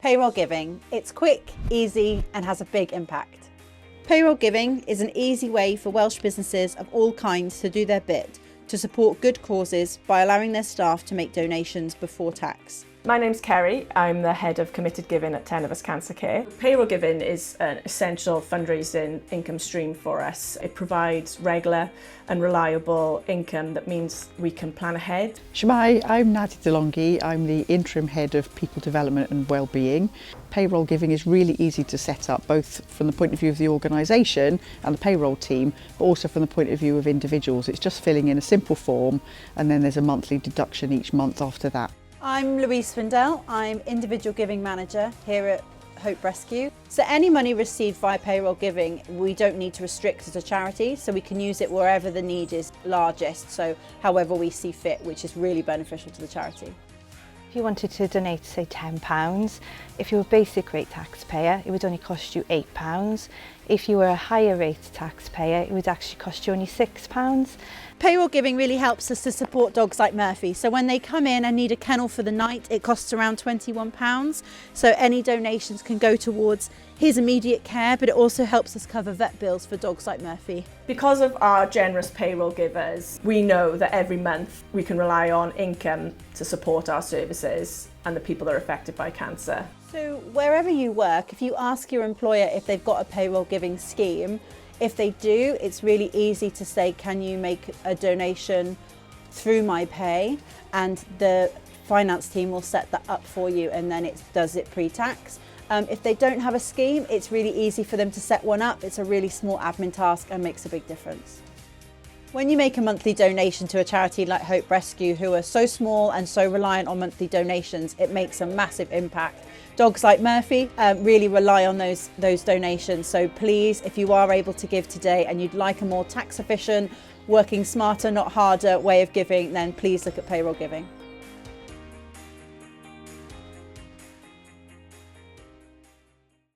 Payroll giving. It's quick, easy and has a big impact. Payroll giving is an easy way for Welsh businesses of all kinds to do their bit to support good causes by allowing their staff to make donations before tax. My name's Kerry. I'm the head of committed giving at 10 of Us Cancer Care. Payroll giving is an essential fundraising income stream for us. It provides regular and reliable income that means we can plan ahead. Shwmae, I'm Nadi DeLonghi. I'm the interim head of people development and wellbeing. Payroll giving is really easy to set up, both from the point of view of the organisation and the payroll team, but also from the point of view of individuals. It's just filling in a simple form and then there's a monthly deduction each month after that. I'm Louise Swindell. I'm Individual Giving Manager here at Hope Rescue. So any money received via payroll giving, we don't need to restrict as a charity, so we can use it wherever the need is largest, so however we see fit, which is really beneficial to the charity. If you wanted to donate, say £10, if you were a basic rate taxpayer, it would only cost you £8. If you were a higher rate taxpayer, it would actually cost you only £6. Payroll giving really helps us to support dogs like Murphy. So when they come in and need a kennel for the night, it costs around £21. So any donations can go towards his immediate care, but it also helps us cover vet bills for dogs like Murphy. Because of our generous payroll givers, we know that every month we can rely on income to support our services and the people that are affected by cancer. So wherever you work, if you ask your employer if they've got a payroll giving scheme, if they do, it's really easy to say, can you make a donation through my pay? And the finance team will set that up for you and then it does it pre-tax. If they don't have a scheme, it's really easy for them to set one up. It's a really small admin task and makes a big difference. When you make a monthly donation to a charity like Hope Rescue, who are so small and so reliant on monthly donations, it makes a massive impact. Dogs like Murphy really rely on those donations. So please, if you are able to give today and you'd like a more tax efficient, working smarter, not harder way of giving, then please look at payroll giving.